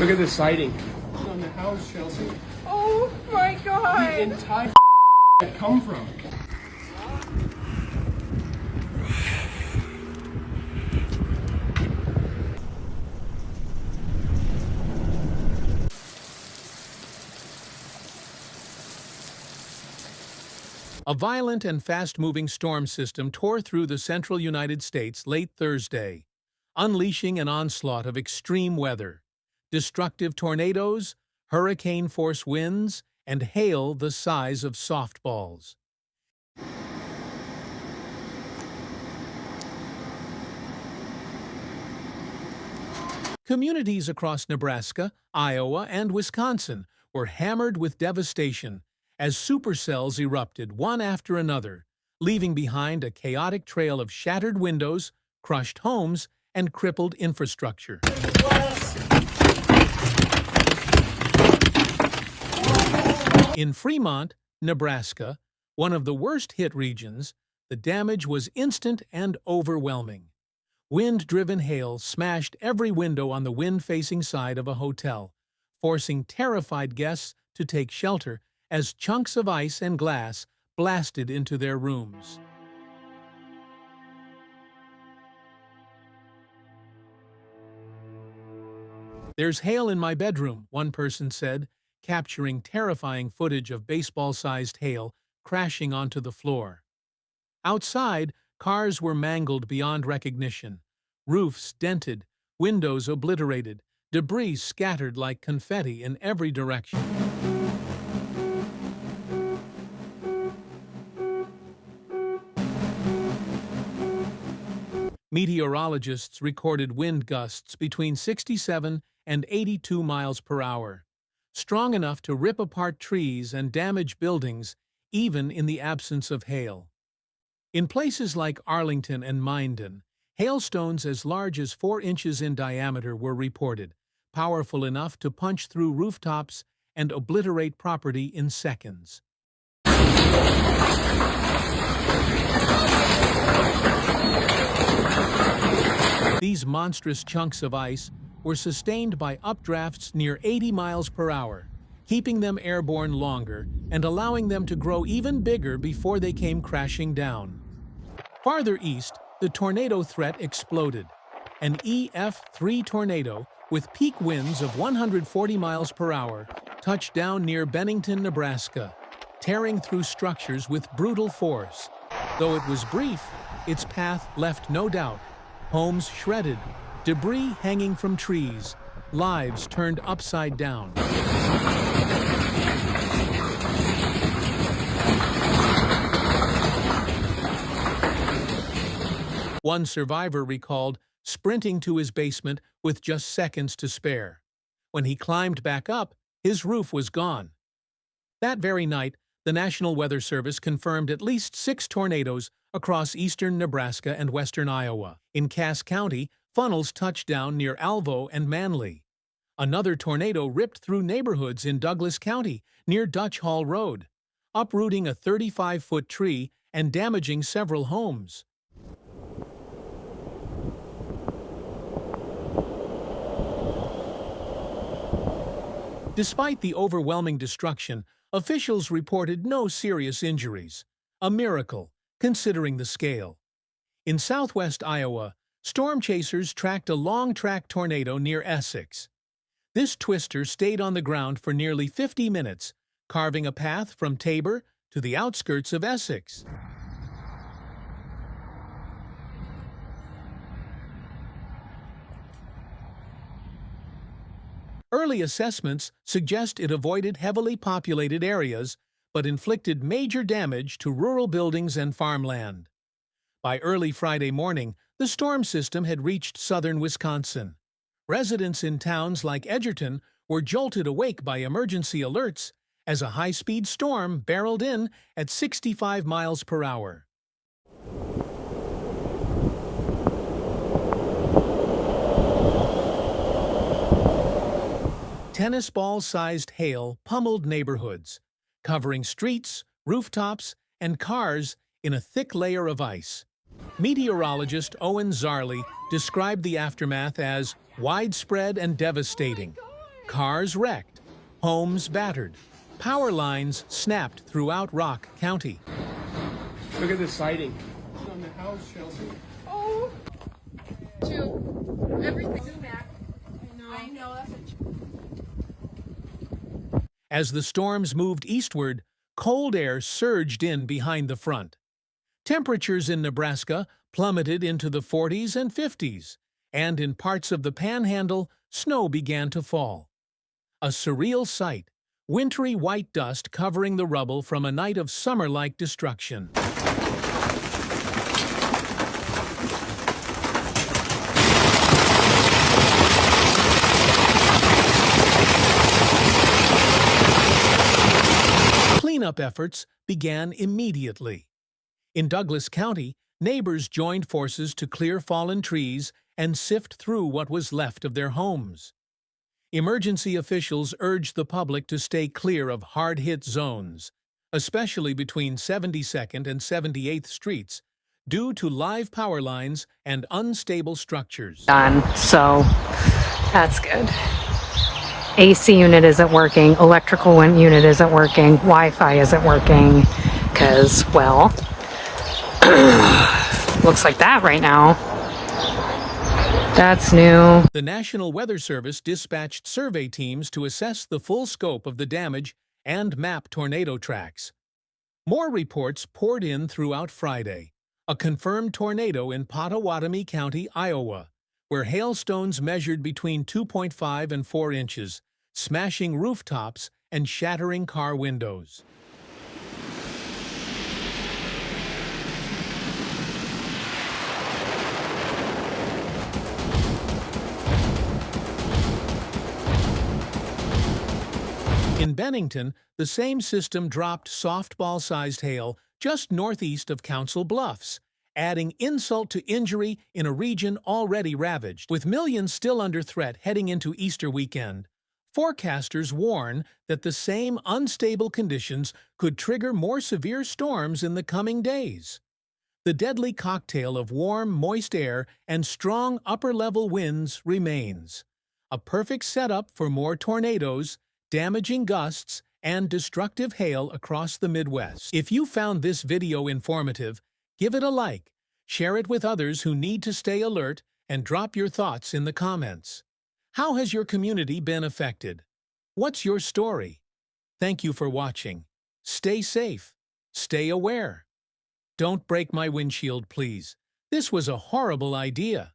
Look at the siding on the house, Chelsea. Oh my God! The entire that come from. A violent and fast-moving storm system tore through the central United States late Thursday, unleashing an onslaught of extreme weather, destructive tornadoes, hurricane-force winds, and hail the size of softballs. Communities across Nebraska, Iowa, and Wisconsin were hammered with devastation as supercells erupted one after another, leaving behind a chaotic trail of shattered windows, crushed homes, and crippled infrastructure. In Fremont, Nebraska, one of the worst-hit regions, the damage was instant and overwhelming. Wind-driven hail smashed every window on the wind-facing side of a hotel, forcing terrified guests to take shelter as chunks of ice and glass blasted into their rooms. "There's hail in my bedroom," one person said, capturing terrifying footage of baseball-sized hail crashing onto the floor. Outside, cars were mangled beyond recognition, roofs dented, windows obliterated, debris scattered like confetti in every direction. Meteorologists recorded wind gusts between 67 and 82 miles per hour, strong enough to rip apart trees and damage buildings even in the absence of hail. In places like Arlington and Minden, hailstones as large as 4 inches in diameter were reported, powerful enough to punch through rooftops and obliterate property in seconds. These monstrous chunks of ice were sustained by updrafts near 80 miles per hour, keeping them airborne longer and allowing them to grow even bigger before they came crashing down. Farther east, the tornado threat exploded. An EF3 tornado with peak winds of 140 miles per hour touched down near Bennington, Nebraska, tearing through structures with brutal force. Though it was brief, its path left no doubt. Homes shredded, debris hanging from trees, lives turned upside down. One survivor recalled sprinting to his basement with just seconds to spare. When he climbed back up, his roof was gone. That very night, the National Weather Service confirmed at least 6 tornadoes across eastern Nebraska and western Iowa. In Cass County, funnels touched down near Alvo and Manly. Another tornado ripped through neighborhoods in Douglas County near Dutch Hall Road, uprooting a 35-foot tree and damaging several homes. Despite the overwhelming destruction, officials reported no serious injuries. A miracle, considering the scale. In southwest Iowa, storm chasers tracked a long-track tornado near Essex. This twister stayed on the ground for nearly 50 minutes, carving a path from Tabor to the outskirts of Essex. Early assessments suggest it avoided heavily populated areas, but inflicted major damage to rural buildings and farmland. By early Friday morning, the storm system had reached southern Wisconsin. Residents in towns like Edgerton were jolted awake by emergency alerts as a high-speed storm barreled in at 65 miles per hour. Tennis ball-sized hail pummeled neighborhoods, covering streets, rooftops, and cars in a thick layer of ice. Meteorologist Owen Zarley described the aftermath as widespread and devastating. Cars wrecked, homes battered, power lines snapped throughout Rock County. Look at the siding on the house, Chelsea. Oh, to everything. I know. That's As the storms moved eastward, cold air surged in behind the front. Temperatures in Nebraska plummeted into the 40s and 50s, and in parts of the Panhandle, snow began to fall. A surreal sight, wintry white dust covering the rubble from a night of summer-like destruction. Cleanup efforts began immediately. In Douglas County, neighbors joined forces to clear fallen trees and sift through what was left of their homes. Emergency officials urged the public to stay clear of hard-hit zones, especially between 72nd and 78th Streets, due to live power lines and unstable structures. Done, so that's good. AC unit isn't working, electrical unit isn't working, Wi-Fi isn't working, because, well, looks like that right now. That's new. The National Weather Service dispatched survey teams to assess the full scope of the damage and map tornado tracks. More reports poured in throughout Friday. A confirmed tornado in Pottawatomie County, Iowa, where hailstones measured between 2.5 and 4 inches, smashing rooftops and shattering car windows. In Bennington, the same system dropped softball-sized hail just northeast of Council Bluffs, adding insult to injury in a region already ravaged. With millions still under threat heading into Easter weekend, forecasters warn that the same unstable conditions could trigger more severe storms in the coming days. The deadly cocktail of warm, moist air and strong upper-level winds remains, a perfect setup for more tornadoes, damaging gusts, and destructive hail across the Midwest. If you found this video informative, give it a like, share it with others who need to stay alert, and drop your thoughts in the comments. How has your community been affected? What's your story? Thank you for watching. Stay safe. Stay aware. Don't break my windshield, please. This was a horrible idea.